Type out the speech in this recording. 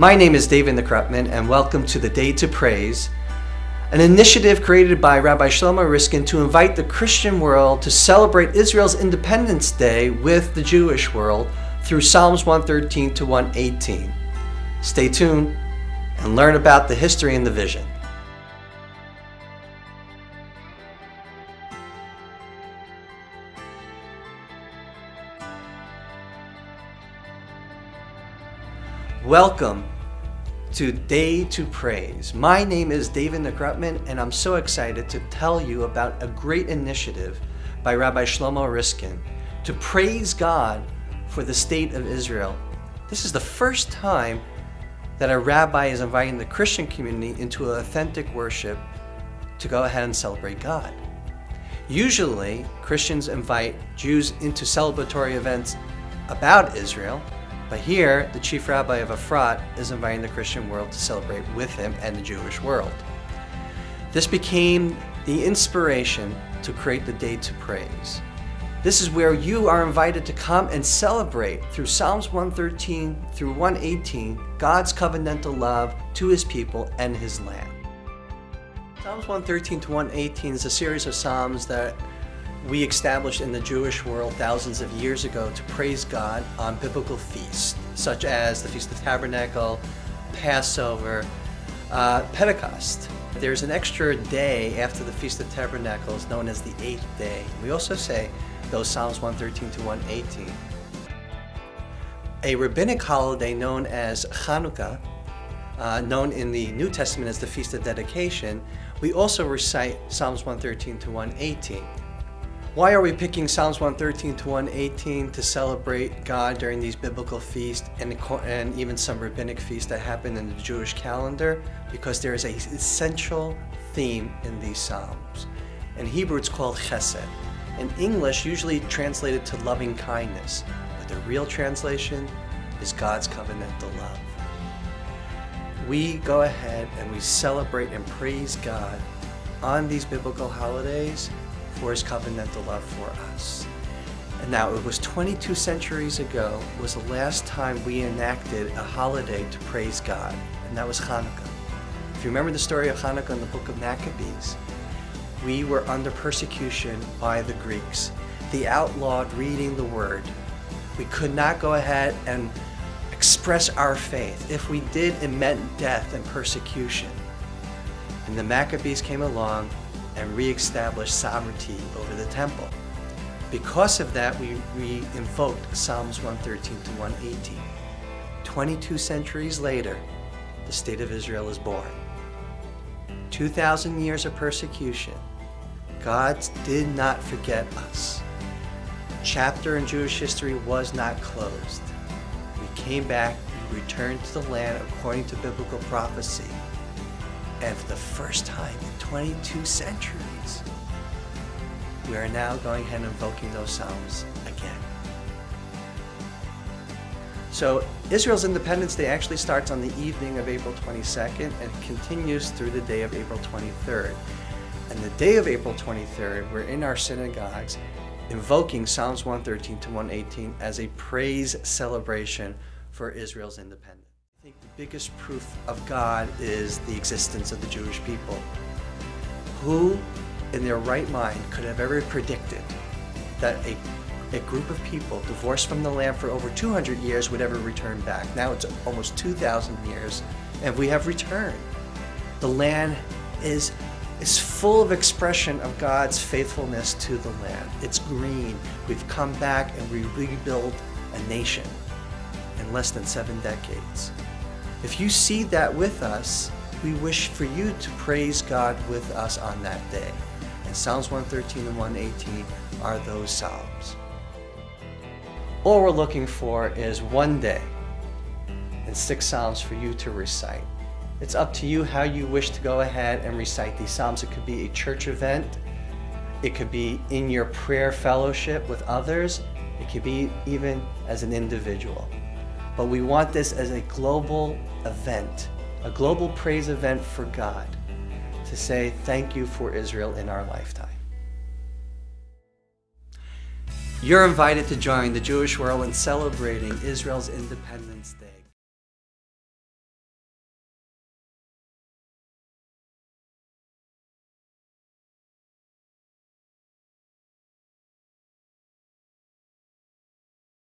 My name is David Krupman, and welcome to the Day to Praise, an initiative created by Rabbi Shlomo Riskin to invite the Christian world to celebrate Israel's Independence Day with the Jewish world through Psalms 113 to 118. Stay tuned and learn about the history and the vision. Welcome to Day to Praise. My name is David Krupman, and I'm so excited to tell you about a great initiative by Rabbi Shlomo Riskin to praise God for the state of Israel. This is the first time that a rabbi is inviting the Christian community into authentic worship to go ahead and celebrate God. Usually, Christians invite Jews into celebratory events about Israel, but here, the chief rabbi of Efrat is inviting the Christian world to celebrate with him and the Jewish world. This became the inspiration to create the Day to Praise. This is where you are invited to come and celebrate through Psalms 113 through 118, God's covenantal love to His people and His land. Psalms 113 to 118 is a series of psalms that we established in the Jewish world thousands of years ago to praise God on biblical feasts, such as the Feast of Tabernacle, Passover, Pentecost. There's an extra day after the Feast of Tabernacles known as the 8th day. We also say those Psalms 113 to 118. A rabbinic holiday known as Chanukah, known in the New Testament as the Feast of Dedication, we also recite Psalms 113 to 118. Why are we picking Psalms 113 to 118 to celebrate God during these biblical feasts and even some rabbinic feasts that happen in the Jewish calendar? Because there is an essential theme in these psalms. In Hebrew, it's called chesed. In English, usually translated to loving kindness, but the real translation is God's covenantal love. We go ahead and we celebrate and praise God on these biblical holidays for His covenantal love for us. And now, it was 22 centuries ago was the last time we enacted a holiday to praise God, and that was Hanukkah. If you remember the story of Hanukkah in the book of Maccabees, we were under persecution by the Greeks. They outlawed reading the Word. We could not go ahead and express our faith. If we did, it meant death and persecution. And the Maccabees came along and re-established sovereignty over the temple. Because of that, we invoked Psalms 113 to 118. 22 centuries later, the state of Israel is born. 2,000 years of persecution. God did not forget us. The chapter in Jewish history was not closed. We came back, we returned to the land according to biblical prophecy. And for the first time in 22 centuries, we are now going ahead and invoking those psalms again. So Israel's Independence Day actually starts on the evening of April 22nd and continues through the day of April 23rd. And the day of April 23rd, we're in our synagogues invoking Psalms 113 to 118 as a praise celebration for Israel's independence. I think the biggest proof of God is the existence of the Jewish people. Who in their right mind could have ever predicted that a group of people divorced from the land for over 200 years would ever return back? Now it's almost 2,000 years and we have returned. The land is full of expression of God's faithfulness to the land. It's green. We've come back and we rebuild a nation in less than 7 decades. If you see that with us, we wish for you to praise God with us on that day. And Psalms 113 and 118 are those psalms. All we're looking for is one day and 6 psalms for you to recite. It's up to you how you wish to go ahead and recite these psalms. It could be a church event. It could be in your prayer fellowship with others. It could be even as an individual. But we want this as a global event, a global praise event for God, to say thank you for Israel in our lifetime. You're invited to join the Jewish world in celebrating Israel's Independence Day.